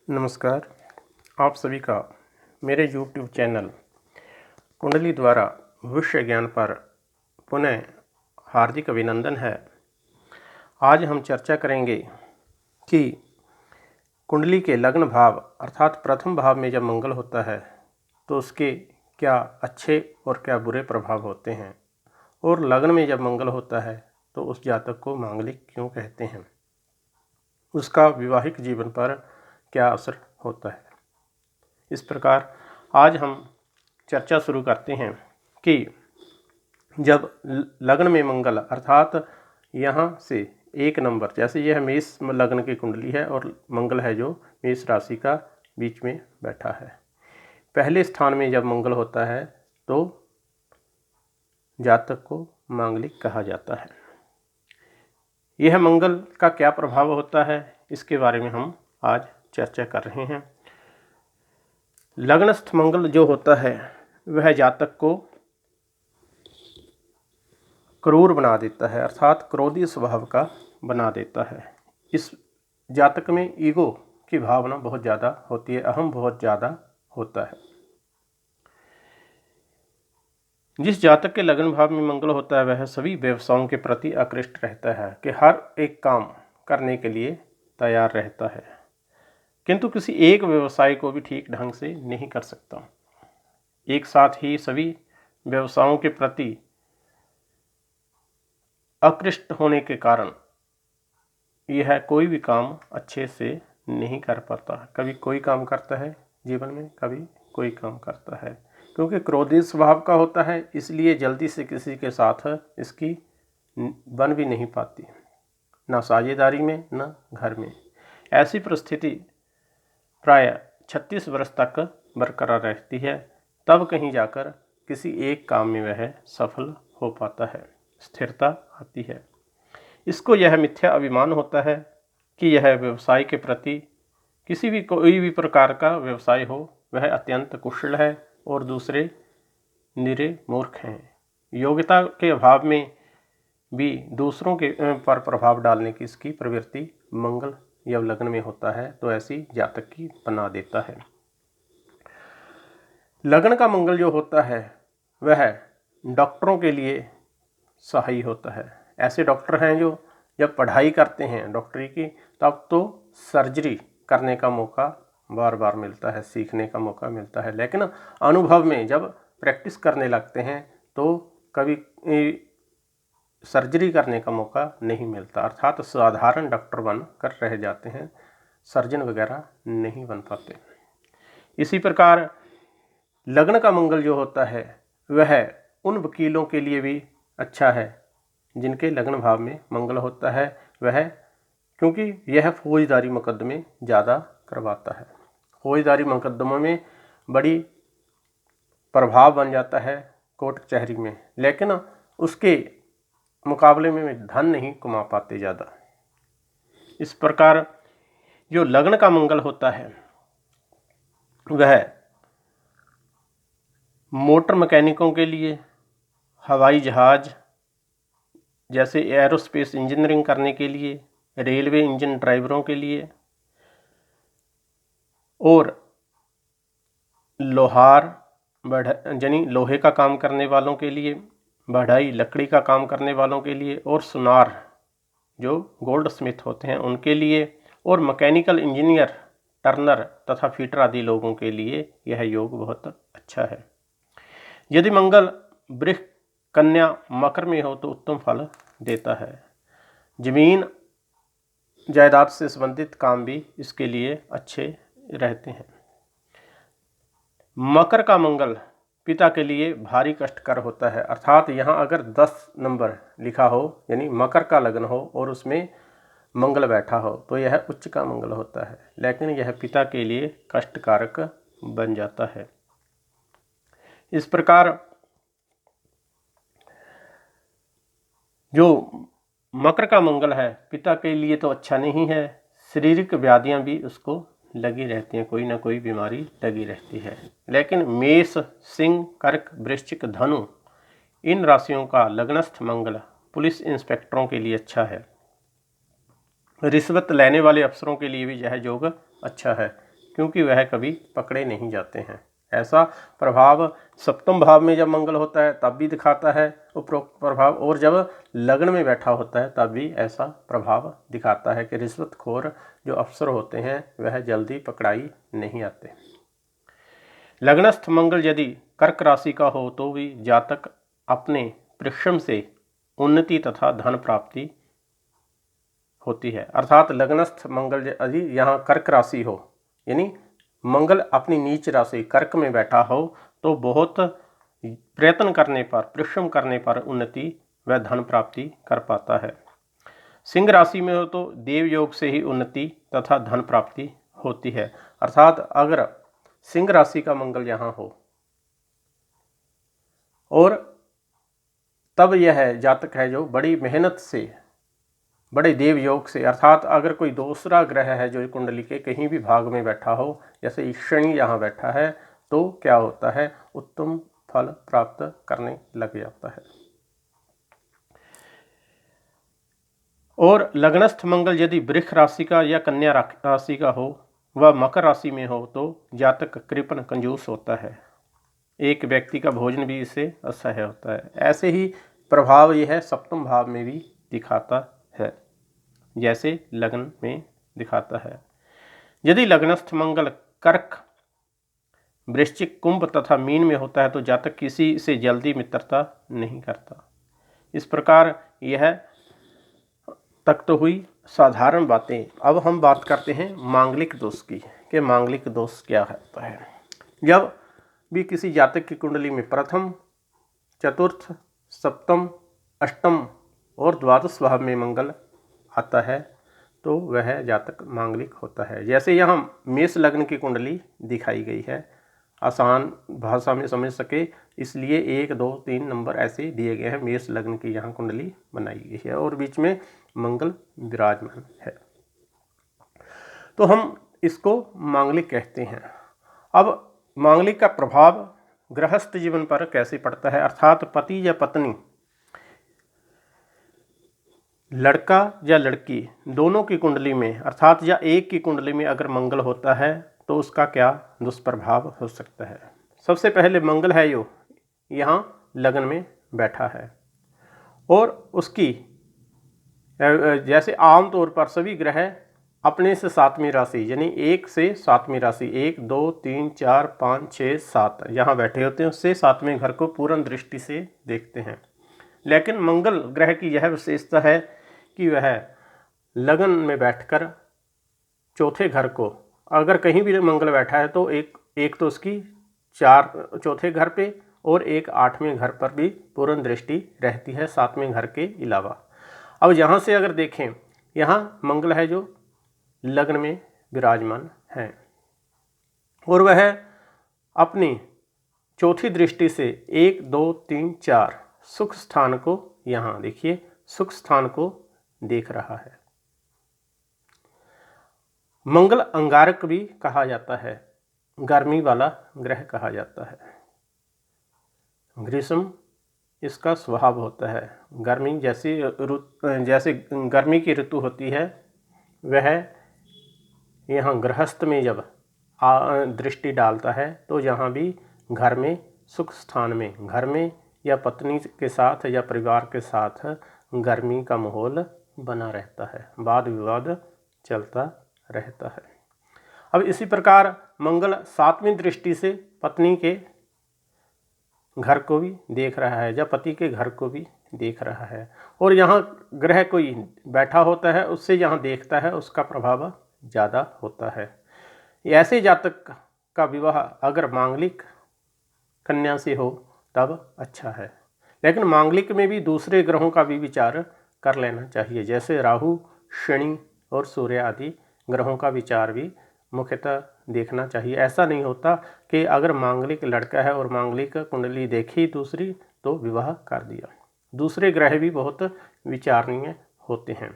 नमस्कार। आप सभी का मेरे YouTube चैनल कुंडली द्वारा भविष्य ज्ञान पर पुनः हार्दिक अभिनंदन है। आज हम चर्चा करेंगे कि कुंडली के लग्न भाव अर्थात प्रथम भाव में जब मंगल होता है तो उसके क्या अच्छे और क्या बुरे प्रभाव होते हैं, और लग्न में जब मंगल होता है तो उस जातक को मांगलिक क्यों कहते हैं, उसका वैवाहिक जीवन पर क्या असर होता है। इस प्रकार आज हम चर्चा शुरू करते हैं कि जब लग्न में मंगल अर्थात यहाँ से एक नंबर, जैसे यह मेष लग्न की कुंडली है और मंगल है जो मेष राशि का बीच में बैठा है, पहले स्थान में जब मंगल होता है तो जातक को मांगलिक कहा जाता है। यह मंगल का क्या प्रभाव होता है, इसके बारे में हम आज चर्चा कर रहे हैं। लग्नस्थ मंगल जो होता है वह जातक को क्रूर बना देता है, अर्थात क्रोधी स्वभाव का बना देता है। इस जातक में ईगो की भावना बहुत ज़्यादा होती है, अहम बहुत ज़्यादा होता है। जिस जातक के लग्न भाव में मंगल होता है वह सभी व्यवसायों के प्रति आकृष्ट रहता है कि हर एक काम करने के लिए तैयार रहता है, किंतु किसी एक व्यवसाय को भी ठीक ढंग से नहीं कर सकता। एक साथ ही सभी व्यवसायों के प्रति आकृष्ट होने के कारण यह कोई भी काम अच्छे से नहीं कर पाता। कभी कोई काम करता है जीवन में, कभी कोई काम करता है। क्योंकि क्रोधी स्वभाव का होता है इसलिए जल्दी से किसी के साथ इसकी बन भी नहीं पाती, ना साझेदारी में ना घर में। ऐसी परिस्थिति प्राय 36 वर्ष तक बरकरार रहती है, तब कहीं जाकर किसी एक काम में वह सफल हो पाता है, स्थिरता आती है। इसको यह मिथ्या अभिमान होता है कि यह व्यवसाय के प्रति कोई भी प्रकार का व्यवसाय हो वह अत्यंत कुशल है और दूसरे निरे मूर्ख हैं। योग्यता के अभाव में भी दूसरों के पर प्रभाव डालने की इसकी प्रवृत्ति मंगल जब लग्न में होता है तो ऐसी जातक की बना देता है। लग्न का मंगल जो होता है वह डॉक्टरों के लिए सहायी होता है। ऐसे डॉक्टर हैं जो जब पढ़ाई करते हैं डॉक्टरी की तब तो सर्जरी करने का मौका बार बार मिलता है, सीखने का मौका मिलता है, लेकिन अनुभव में जब प्रैक्टिस करने लगते हैं तो कभी सर्जरी करने का मौका नहीं मिलता, अर्थात साधारण डॉक्टर बन कर रह जाते हैं, सर्जन वगैरह नहीं बन पाते। इसी प्रकार लग्न का मंगल जो होता है वह उन वकीलों के लिए भी अच्छा है जिनके लग्न भाव में मंगल होता है, वह क्योंकि यह फौजदारी मुकदमे ज़्यादा करवाता है। फौजदारी मुकदमों में बड़ी प्रभाव बन जाता है कोर्ट कचहरी में, लेकिन उसके मुकाबले में धन नहीं कमा पाते ज़्यादा। इस प्रकार जो लग्न का मंगल होता है वह मोटर मैकेनिकों के लिए, हवाई जहाज जैसे एरोस्पेस इंजीनियरिंग करने के लिए, रेलवे इंजन ड्राइवरों के लिए और लोहार यानी लोहे का काम करने वालों के लिए, बढ़ाई लकड़ी का काम करने वालों के लिए, और सुनार जो गोल्ड स्मिथ होते हैं उनके लिए, और मैकेनिकल इंजीनियर, टर्नर तथा फीटर आदि लोगों के लिए यह योग बहुत अच्छा है। यदि मंगल वृष, कन्या, मकर में हो तो उत्तम फल देता है। जमीन जायदाद से संबंधित काम भी इसके लिए अच्छे रहते हैं। मकर का मंगल पिता के लिए भारी कष्टकर होता है, अर्थात यहाँ अगर 10 नंबर लिखा हो यानी मकर का लग्न हो और उसमें मंगल बैठा हो तो यह उच्च का मंगल होता है, लेकिन यह पिता के लिए कष्टकारक बन जाता है। इस प्रकार जो मकर का मंगल है पिता के लिए तो अच्छा नहीं है, शारीरिक व्याधियां भी उसको लगी रहती हैं, कोई ना कोई बीमारी लगी रहती है। लेकिन मेष, सिंह, कर्क, वृश्चिक, धनु इन राशियों का लग्नस्थ मंगल पुलिस इंस्पेक्टरों के लिए अच्छा है। रिश्वत लेने वाले अफसरों के लिए भी यह योग अच्छा है, क्योंकि वह कभी पकड़े नहीं जाते हैं। ऐसा प्रभाव सप्तम भाव में जब मंगल होता है तब भी दिखाता है उपरोक्त प्रभाव, और जब लग्न में बैठा होता है तब भी ऐसा प्रभाव दिखाता है कि रिश्वतखोर जो अफसर होते हैं वह जल्दी पकड़ाई नहीं आते। लग्नस्थ मंगल यदि कर्क राशि का हो तो भी जातक अपने परिश्रम से उन्नति तथा धन प्राप्ति होती है। अर्थात लग्नस्थ मंगल यदि यहाँ कर्क राशि हो, यानी मंगल अपनी नीच राशि कर्क में बैठा हो, तो बहुत प्रयत्न करने पर, परिश्रम करने पर उन्नति व धन प्राप्ति कर पाता है। सिंह राशि में हो तो देव योग से ही उन्नति तथा धन प्राप्ति होती है। अर्थात अगर सिंह राशि का मंगल यहाँ हो और तब यह जातक है जो बड़ी मेहनत से, बड़े देव योग से, अर्थात अगर कोई दूसरा ग्रह है जो कुंडली के कहीं भी भाग में बैठा हो, जैसे शनि यहाँ बैठा है, तो क्या होता है, उत्तम फल प्राप्त करने लग जाता है। और लग्नस्थ मंगल यदि वृष राशि का या कन्या राशि का हो व मकर राशि में हो तो जातक कृपण कंजूस होता है। एक व्यक्ति का भोजन भी इससे असह्य होता है। ऐसे ही प्रभाव यह सप्तम भाव में भी दिखाता है, जैसे लग्न में दिखाता है। यदि लग्नस्थ मंगल कर्क, वृश्चिक, कुंभ तथा मीन में होता है तो जातक किसी से जल्दी मित्रता नहीं करता। इस प्रकार यह तक तो हुई साधारण बातें। अब हम बात करते हैं मांगलिक दोष की, कि मांगलिक दोष क्या होता है। जब भी किसी जातक की कुंडली में प्रथम, चतुर्थ, सप्तम, अष्टम और द्वादश भाव में मंगल आता है तो वह जातक मांगलिक होता है। जैसे यहाँ मेष लग्न की कुंडली दिखाई गई है, आसान भाषा में समझ सके इसलिए 1, 2, 3 नंबर ऐसे दिए गए हैं। मेष लग्न की यहाँ कुंडली बनाई गई है और बीच में मंगल विराजमान है, तो हम इसको मांगलिक कहते हैं। अब मांगलिक का प्रभाव गृहस्थ जीवन पर कैसे पड़ता है, अर्थात पति या पत्नी, लड़का या लड़की दोनों की कुंडली में, अर्थात या एक की कुंडली में अगर मंगल होता है तो उसका क्या दुष्प्रभाव हो सकता है। सबसे पहले मंगल है जो यहाँ लग्न में बैठा है और उसकी, जैसे आमतौर पर सभी ग्रह अपने से सातवीं राशि, यानी 1 से सातवीं राशि, 1, 2, 3, 4, 5, 6, 7 यहाँ बैठे होते हैं, उससे सातवें घर को पूर्ण दृष्टि से देखते हैं। लेकिन मंगल ग्रह की यह विशेषता है कि वह लगन में बैठकर चौथे घर को, अगर कहीं भी मंगल बैठा है तो एक तो उसकी चौथे घर पे और एक 8वें घर पर भी पूर्ण दृष्टि रहती है, 7वें घर के अलावा। अब यहाँ से अगर देखें, यहाँ मंगल है जो लग्न में विराजमान है और वह अपनी चौथी दृष्टि से 1, 2, 3, 4 सुख स्थान को, यहाँ देखिए सुख स्थान को देख रहा है। मंगल अंगारक भी कहा जाता है, गर्मी वाला ग्रह कहा जाता है। ग्रीष्म इसका स्वभाव होता है, गर्मी जैसे गर्मी की ऋतु होती है, वह यहाँ गृहस्थ में जब दृष्टि डालता है तो यहाँ भी घर में, सुख स्थान में, घर में या पत्नी के साथ या परिवार के साथ गर्मी का माहौल बना रहता है, वाद विवाद चलता रहता है। अब इसी प्रकार मंगल 7वीं दृष्टि से पत्नी के घर को भी देख रहा है या पति के घर को भी देख रहा है, और यहाँ ग्रह कोई बैठा होता है उससे यहाँ देखता है, उसका प्रभाव ज़्यादा होता है। ऐसे जातक का विवाह अगर मांगलिक कन्या से हो तब अच्छा है, लेकिन मांगलिक में भी दूसरे ग्रहों का भी विचार कर लेना चाहिए, जैसे राहु, शनि और सूर्य आदि ग्रहों का विचार भी मुख्यतः देखना चाहिए। ऐसा नहीं होता कि अगर मांगलिक लड़का है और मांगलिक कुंडली देखी दूसरी तो विवाह कर दिया। दूसरे ग्रह भी बहुत विचारणीय होते हैं।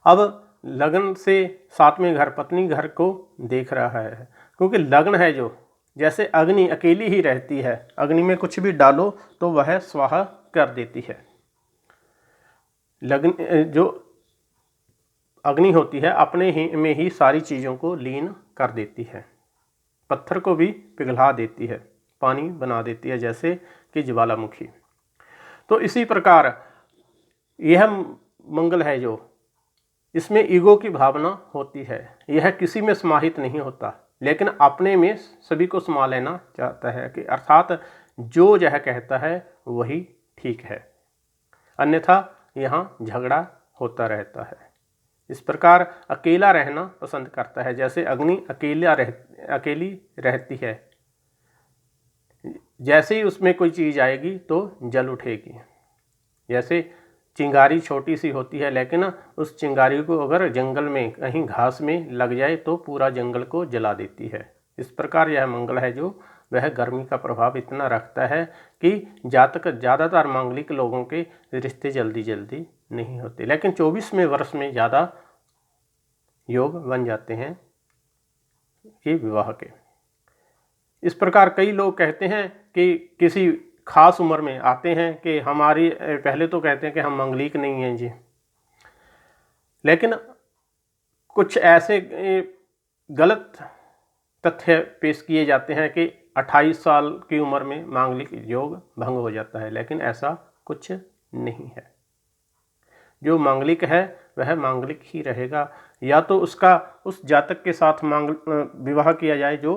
अब लग्न से 7वें घर पत्नी घर को देख रहा है, क्योंकि लग्न है जो, जैसे अग्नि अकेली ही रहती है, अग्नि में कुछ भी डालो तो वह स्वाहा कर देती है। लग्न जो अग्नि होती है अपने ही में ही सारी चीज़ों को लीन कर देती है, पत्थर को भी पिघला देती है, पानी बना देती है, जैसे कि ज्वालामुखी। तो इसी प्रकार यह मंगल है जो, इसमें ईगो की भावना होती है, यह किसी में समाहित नहीं होता, लेकिन अपने में सभी को समा लेना चाहता है, कि अर्थात जो यह कहता है वही ठीक है, अन्यथा यहाँ झगड़ा होता रहता है। इस प्रकार अकेला रहना पसंद करता है, जैसे अग्नि अकेली रहती है, जैसे ही उसमें कोई चीज़ आएगी तो जल उठेगी। जैसे चिंगारी छोटी सी होती है, लेकिन उस चिंगारी को अगर जंगल में कहीं घास में लग जाए तो पूरा जंगल को जला देती है। इस प्रकार यह मंगल है जो, वह गर्मी का प्रभाव इतना रखता है कि जातक ज़्यादातर मांगलिक लोगों के रिश्ते जल्दी जल्दी नहीं होते, लेकिन 24वें वर्ष में ज़्यादा योग बन जाते हैं ये विवाह के। इस प्रकार कई लोग कहते हैं कि किसी खास उम्र में आते हैं कि हमारी, पहले तो कहते हैं कि हम मांगलिक नहीं हैं जी, लेकिन कुछ ऐसे गलत तथ्य पेश किए जाते हैं कि 28 साल की उम्र में मांगलिक योग भंग हो जाता है, लेकिन ऐसा कुछ नहीं है। जो मांगलिक है वह मांगलिक ही रहेगा, या तो उसका उस जातक के साथ विवाह किया जाए जो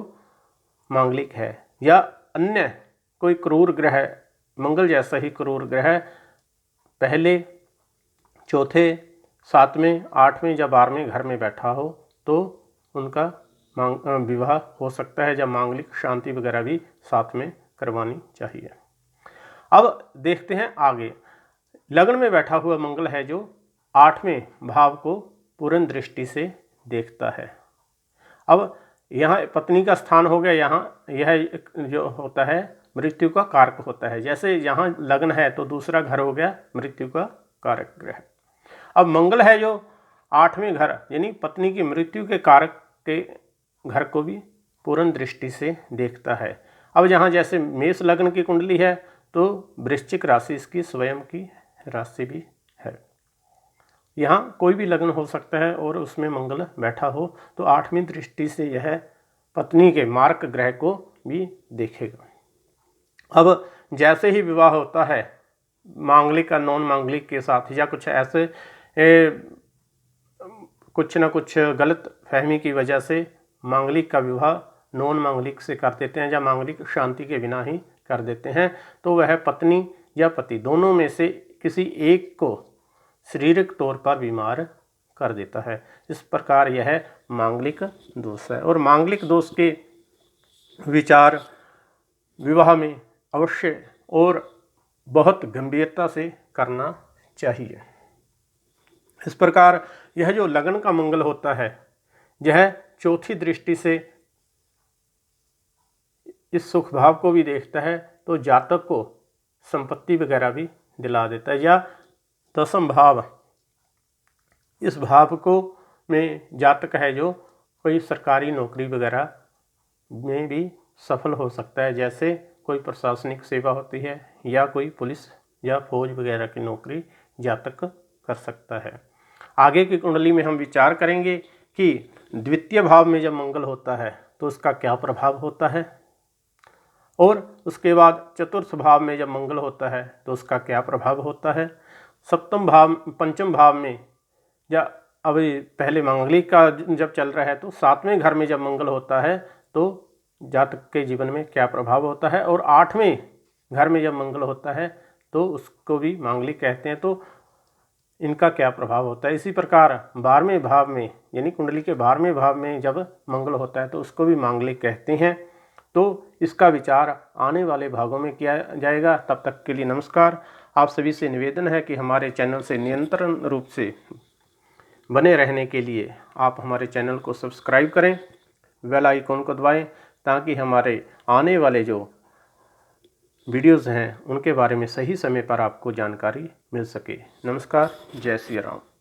मांगलिक है, या अन्य कोई क्रूर ग्रह, मंगल जैसा ही क्रूर ग्रह पहले, चौथे, 7वें, 8वें या 12वें घर में बैठा हो तो उनका विवाह हो सकता है, या मांगलिक शांति वगैरह भी साथ में करवानी चाहिए। अब देखते हैं आगे। लग्न में बैठा हुआ मंगल है जो 8वें भाव को पूर्ण दृष्टि से देखता है। अब यहाँ पत्नी का स्थान हो गया, यहाँ यह जो होता है मृत्यु का कारक होता है। जैसे यहाँ लग्न है तो दूसरा घर हो गया मृत्यु का कारक ग्रह। अब मंगल है जो 8वें घर, यानी पत्नी की मृत्यु के कारक के घर को भी पूर्ण दृष्टि से देखता है। अब यहाँ जैसे मेष लग्न की कुंडली है तो वृश्चिक राशि इसकी स्वयं की राशि भी है। यहाँ कोई भी लग्न हो सकता है और उसमें मंगल बैठा हो तो 8वीं दृष्टि से यह पत्नी के मार्क ग्रह को भी देखेगा। अब जैसे ही विवाह होता है मांगलिक का नॉन मांगलिक के साथ, या कुछ ऐसे कुछ ना कुछ गलत फहमी की वजह से मांगलिक का विवाह नॉन मांगलिक से कर देते हैं, या मांगलिक शांति के बिना ही कर देते हैं, तो वह पत्नी या पति दोनों में से किसी एक को शारीरिक तौर पर बीमार कर देता है। इस प्रकार यह मांगलिक दोष है, और मांगलिक दोष के विचार विवाह में अवश्य और बहुत गंभीरता से करना चाहिए। इस प्रकार यह जो लग्न का मंगल होता है यह चौथी दृष्टि से इस सुख भाव को भी देखता है, तो जातक को संपत्ति वगैरह भी दिला देता है। या 10वां भाव, इस भाव को में जातक है जो कोई सरकारी नौकरी वगैरह में भी सफल हो सकता है, जैसे कोई प्रशासनिक सेवा होती है या कोई पुलिस या फौज वगैरह की नौकरी जातक कर सकता है। आगे की कुंडली में हम विचार करेंगे कि द्वितीय भाव में जब मंगल होता है तो उसका क्या प्रभाव होता है, और उसके बाद चतुर्थ भाव में जब मंगल होता है तो उसका क्या प्रभाव होता है। सप्तम भाव, पंचम भाव में, या अभी पहले मांगलिक का जब चल रहा है तो 7वें घर में जब मंगल होता है तो जातक के जीवन में क्या प्रभाव होता है, और 8वें घर में जब मंगल होता है तो उसको भी मांगलिक कहते हैं, तो इनका क्या प्रभाव होता है। इसी प्रकार 12वें भाव में, यानी कुंडली के 12वें भाव में जब मंगल होता है तो उसको भी मांगलिक कहते हैं। तो इसका विचार आने वाले भागों में किया जाएगा। तब तक के लिए नमस्कार। आप सभी से निवेदन है कि हमारे चैनल से निरंतर रूप से बने रहने के लिए आप हमारे चैनल को सब्सक्राइब करें, बेल आइकॉन को दबाएं, ताकि हमारे आने वाले जो वीडियोज़ हैं उनके बारे में सही समय पर आपको जानकारी मिल सके। नमस्कार, जय श्री राम।